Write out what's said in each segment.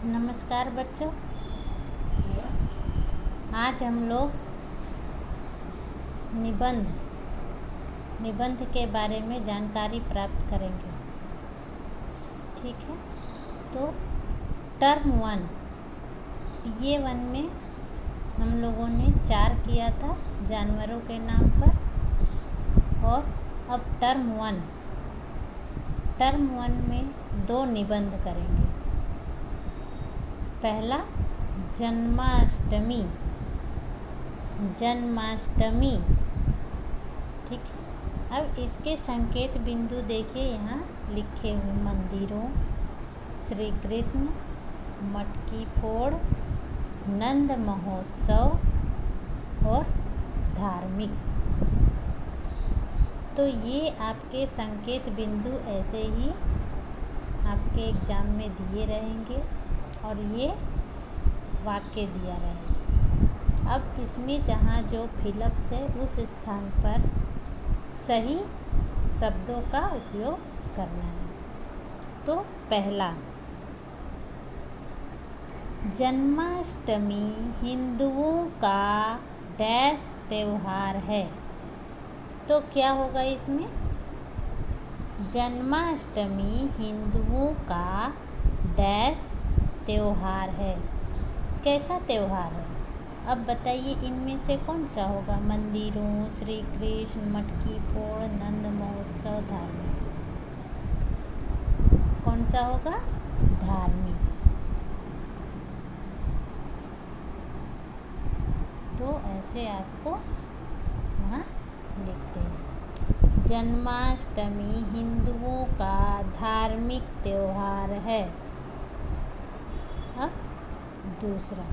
नमस्कार बच्चों। आज हम लोग निबंध के बारे में जानकारी प्राप्त करेंगे। ठीक है, तो टर्म 1 PA1 में हम लोगों ने 4 किया था जानवरों के नाम पर, और अब टर्म 1 में 2 निबंध करेंगे। पहला जन्माष्टमी। ठीक है, अब इसके संकेत बिंदु देखिए, यहाँ लिखे हुए मंदिरों, श्री कृष्ण, मटकी फोड़, नंद महोत्सव और धार्मिक। तो ये आपके संकेत बिंदु ऐसे ही आपके एग्जाम में दिए रहेंगे और ये वाक्य दिया रहेगा। अब इसमें जहाँ जो फिलअप्स है उस स्थान पर सही शब्दों का उपयोग करना है। तो पहला, जन्माष्टमी हिंदुओं का डैश त्योहार है। तो क्या होगा इसमें? जन्माष्टमी हिंदुओं का डैश त्योहार है। कैसा त्योहार है? अब बताइए, इनमें से कौन सा होगा? मंदिरों, श्री कृष्ण, मटकी फोड़, नंद महोत्सव, धार्मिक। कौन सा होगा? धार्मिक। तो ऐसे आपको वहाँ लिखते हैं, जन्माष्टमी हिंदुओं का धार्मिक त्योहार है। अब दूसरा,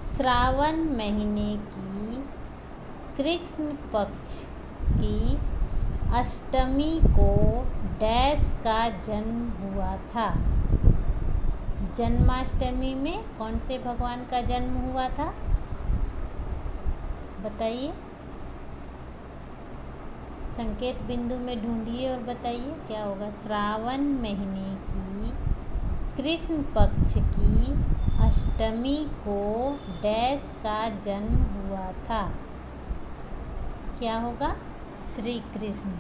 श्रावण महीने की कृष्ण पक्ष की अष्टमी को डैश का जन्म हुआ था। जन्माष्टमी में कौन से भगवान का जन्म हुआ था? बताइए, संकेत बिंदु में ढूंढिए और बताइए क्या होगा। श्रावण महीने की कृष्ण पक्ष की अष्टमी को डैश का जन्म हुआ था। क्या होगा? श्री कृष्ण।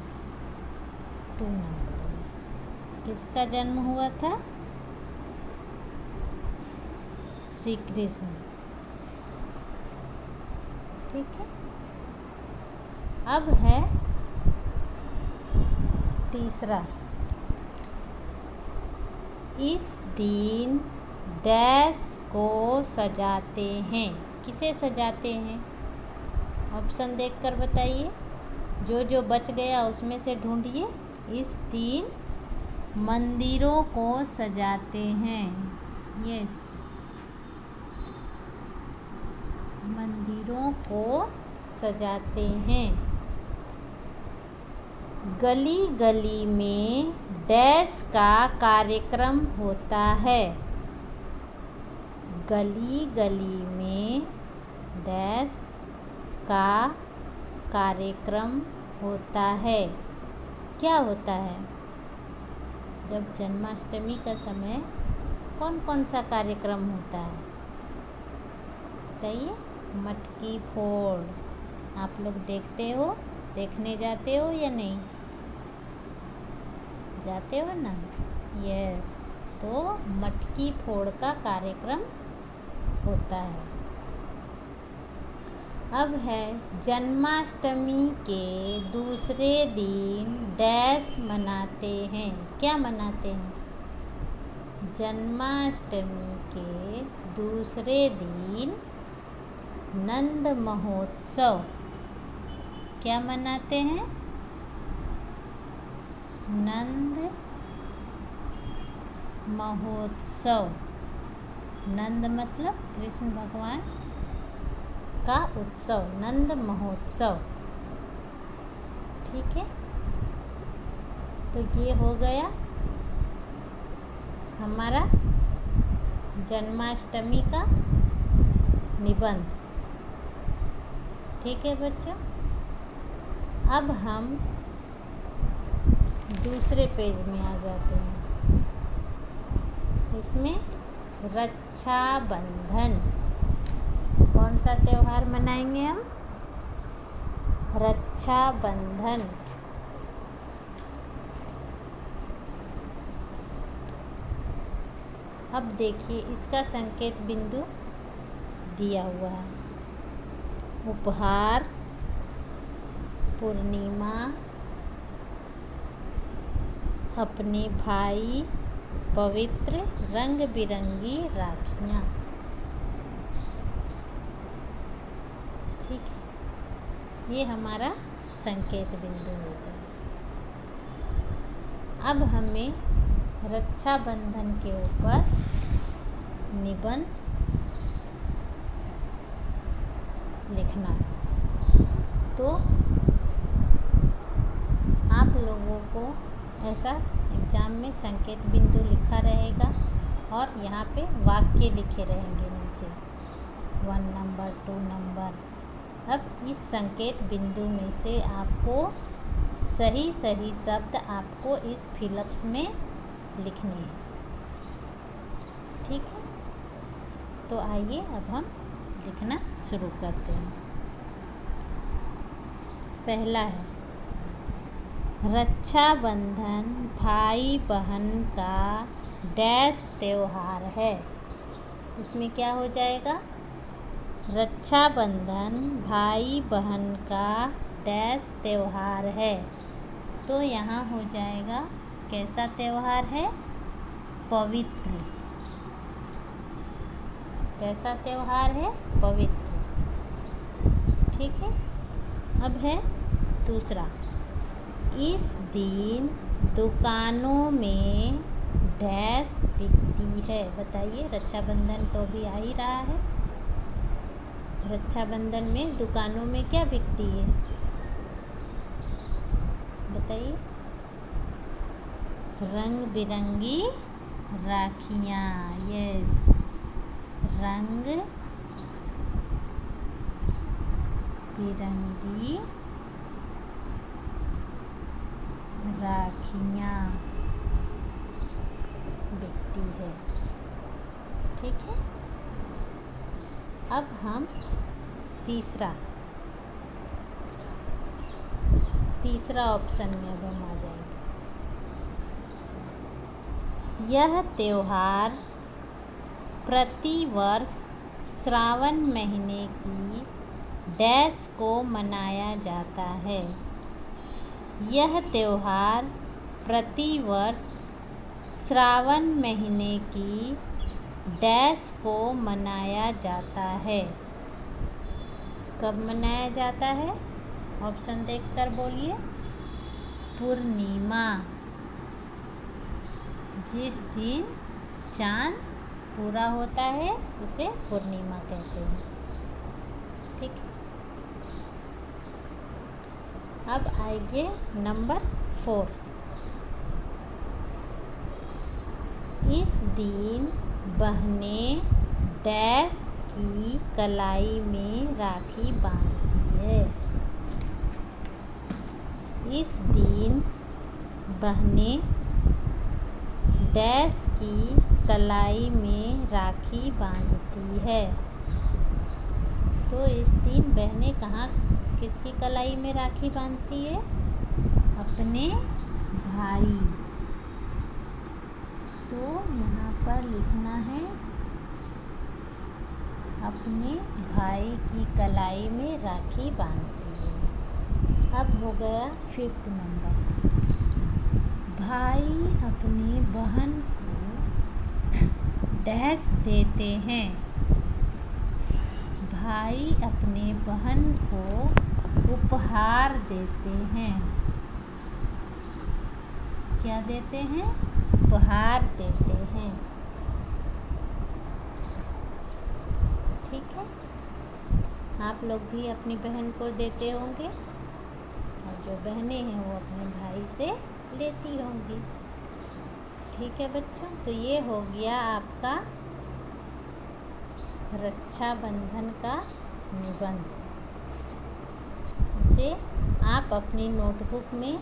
2 नंबर में किसका जन्म हुआ था? श्री कृष्ण। ठीक है, अब है तीसरा, इस दिन डैश को सजाते हैं। किसे सजाते हैं? ऑप्शन देखकर बताइए, जो बच गया उसमें से ढूंढिए। इस दिन मंदिरों को सजाते हैं। यस, मंदिरों को सजाते हैं। गली गली में डैश का कार्यक्रम होता है। गली गली में डैश का कार्यक्रम होता है। क्या होता है? जब जन्माष्टमी का समय कौन कौन सा कार्यक्रम होता है बताइए। मटकी फोड़। आप लोग देखते हो, देखने जाते हो या नहीं? जाते हो ना? यस, तो मटकी फोड़ का कार्यक्रम होता है। अब है जन्माष्टमी के दूसरे दिन डैश मनाते हैं। क्या मनाते हैं? जन्माष्टमी के दूसरे दिन नंद महोत्सव। क्या मनाते हैं? नंद महोत्सव। नंद मतलब कृष्ण भगवान का उत्सव, नंद महोत्सव। ठीक है, तो ये हो गया हमारा जन्माष्टमी का निबंध। ठीक है बच्चों, अब हम दूसरे पेज में आ जाते हैं। इसमें रक्षाबंधन। कौन सा त्यौहार मनाएंगे हम? रक्षाबंधन। अब देखिए इसका संकेत बिंदु दिया हुआ है। उपहार, पूर्णिमा, अपने भाई, पवित्र, रंग बिरंगी राखियाँ। ठीक है, ये हमारा संकेत बिंदु होगा। अब हमें रक्षाबंधन के ऊपर निबंध लिखना है। तो आप लोगों को ऐसा एग्ज़ाम में संकेत बिंदु लिखा रहेगा और यहाँ पे वाक्य लिखे रहेंगे नीचे 1 नंबर 2 नंबर। अब इस संकेत बिंदु में से आपको सही सही शब्द आपको इस फिलअप्स में लिखने हैं। ठीक है, तो आइए अब हम लिखना शुरू करते हैं। पहला है रक्षाबंधन भाई बहन का डैश त्योहार है। इसमें क्या हो जाएगा? रक्षाबंधन भाई बहन का डैश त्योहार है। तो यहाँ हो जाएगा कैसा त्योहार है? पवित्र। कैसा त्योहार है? पवित्र। ठीक है, अब है दूसरा। इस दिन दुकानों में डैश बिकती है। बताइए, रक्षाबंधन तो भी आ ही रहा है। रक्षाबंधन में दुकानों में क्या बिकती है? बताइए। रंग बिरंगी राखियाँ। यस, रंग बिरंगी राखियाँ बिकती है। ठीक है, अब हम तीसरा ऑप्शन में अब हम आ जाएंगे। यह त्योहार प्रतिवर्ष श्रावण महीने की डैश को मनाया जाता है। यह त्योहार प्रतिवर्ष श्रावण महीने की डैश को मनाया जाता है। कब मनाया जाता है? ऑप्शन देखकर बोलिए। पूर्णिमा। जिस दिन चाँद पूरा होता है उसे पूर्णिमा कहते हैं। ठीक है, अब आइए नंबर 4। इस दिन बहनें डैश की कलाई में राखी बांधती है। इस दिन बहनें डैश की कलाई में राखी बांधती है। तो इस दिन बहनें कहाँ किसकी कलाई में राखी बांधती है? अपने भाई। तो यहाँ पर लिखना है अपने भाई की कलाई में राखी बांधती है। अब हो गया 5th नंबर। भाई अपनी बहन को डैश देते हैं। भाई अपने बहन को उपहार देते हैं। क्या देते हैं? उपहार देते हैं। ठीक है, आप लोग भी अपनी बहन को देते होंगे और जो बहनें हैं वो अपने भाई से लेती होंगी। ठीक है बच्चों, तो ये हो गया आपका रक्षाबंधन का निबंध। इसे आप अपनी नोटबुक में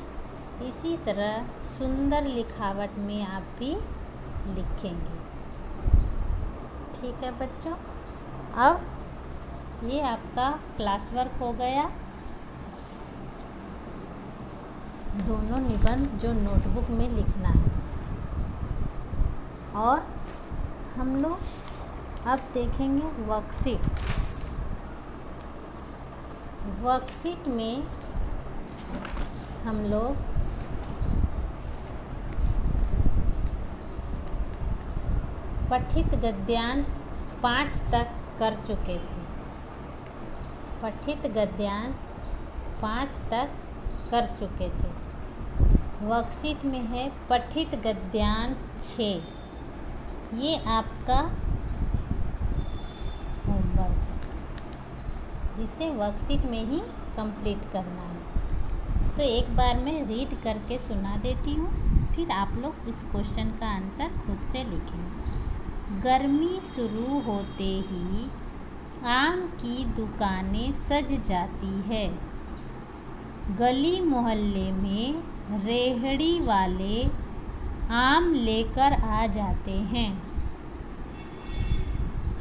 इसी तरह सुंदर लिखावट में आप भी लिखेंगे। ठीक है बच्चों, अब ये आपका क्लास वर्क हो गया। दोनों निबंध जो नोटबुक में लिखना है। और हम लोग अब देखेंगे वर्कशीट। वर्कशीट में हम लोग पठित गद्यांश 5 तक कर चुके थे। पठित गद्यांश 5 तक कर चुके थे। वर्कशीट में है पठित गद्यांश 6। ये आपका होमवर्क है, जिसे वर्कशीट में ही कंप्लीट करना है। तो एक बार मैं रीड करके सुना देती हूँ, फिर आप लोग इस क्वेश्चन का आंसर खुद से लिखेंगे। गर्मी शुरू होते ही आम की दुकानें सज जाती है। गली मोहल्ले में रेहड़ी वाले आम लेकर आ जाते हैं।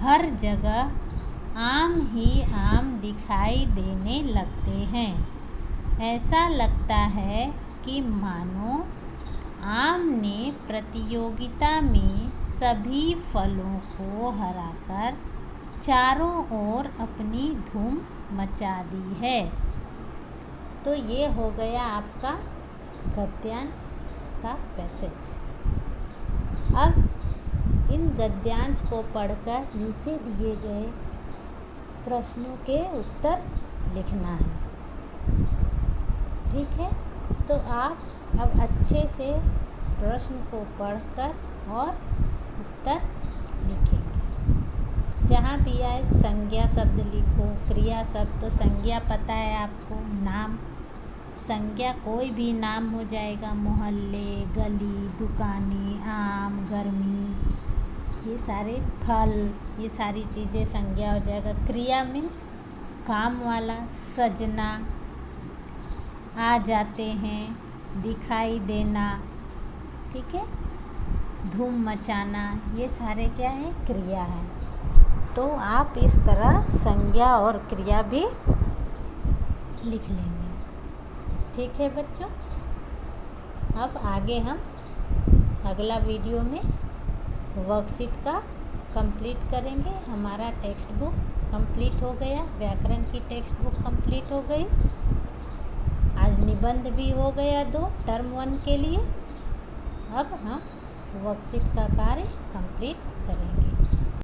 हर जगह आम ही आम दिखाई देने लगते हैं। ऐसा लगता है कि मानो आम ने प्रतियोगिता में सभी फलों को हराकर चारों ओर अपनी धूम मचा दी है। तो ये हो गया आपका गद्यांश का पैसेज। अब इन गद्यांश को पढ़कर नीचे दिए गए प्रश्नों के उत्तर लिखना है। ठीक है, तो आप अब अच्छे से प्रश्न को पढ़कर और उत्तर लिखेंगे। जहाँ भी आए संज्ञा शब्द लिखो, क्रिया शब्द तो संज्ञा पता है आपको, नाम संज्ञा कोई भी नाम हो जाएगा। मोहल्ले, गली, दुकानें, आम, गर्मी, ये सारे फल, ये सारी चीज़ें संज्ञा हो जाएगा। क्रिया मीन्स काम वाला, सजना, आ जाते हैं, दिखाई देना, ठीक है, धूम मचाना, ये सारे क्या है, क्रिया है। तो आप इस तरह संज्ञा और क्रिया भी लिख लेंगे। ठीक है बच्चों, अब आगे हम अगला वीडियो में वर्कशीट का कंप्लीट करेंगे। हमारा टेक्स्ट बुक कंप्लीट हो गया, व्याकरण की टेक्स्ट बुक कंप्लीट हो गई। आज निबंध भी हो गया 2 टर्म 1 के लिए। अब हम वर्कशीट का कार्य कंप्लीट करेंगे।